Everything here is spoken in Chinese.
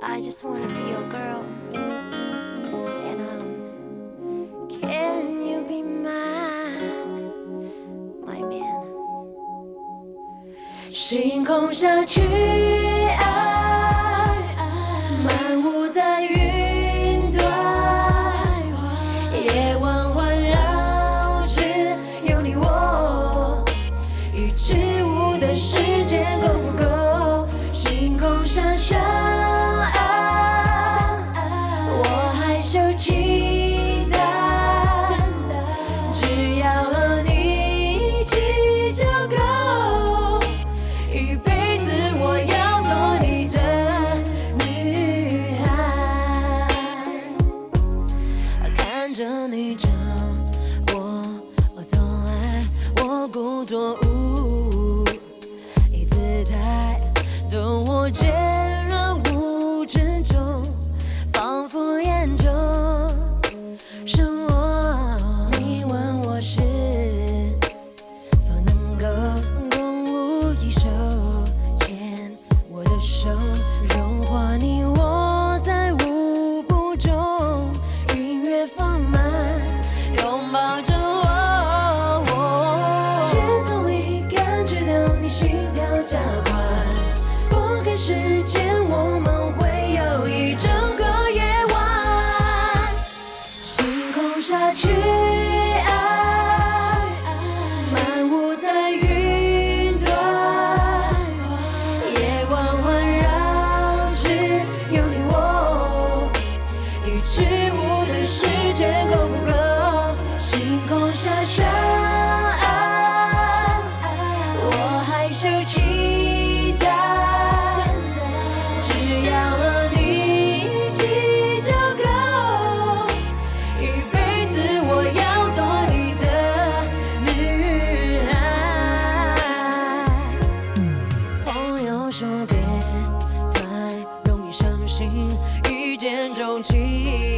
I just wanna be your girl. And can you be my man? 星空下去爱，漫舞在云端，夜晚环绕着有你我，与之舞的时间够不够？星空下相爱，我害羞期待，只要和你一起就够，一辈子我要做你的女孩。看着你着我从来我故作无意姿态，懂我坚韧无知中，仿佛眼中是我。你问我是否能够共舞一首，牵我的手，融化你我在舞步中，音乐放慢，拥抱着我。节奏里感觉到你心跳加快，拨开时间，我们会有一整个夜晚。星空下去爱，漫舞在云端，夜晚环绕着有你我，与之舞的时间够不够？星空下相爱，我害羞期待，只要和你一起就够，一辈子我要做你的女孩。朋友说别太容易相信一见钟情。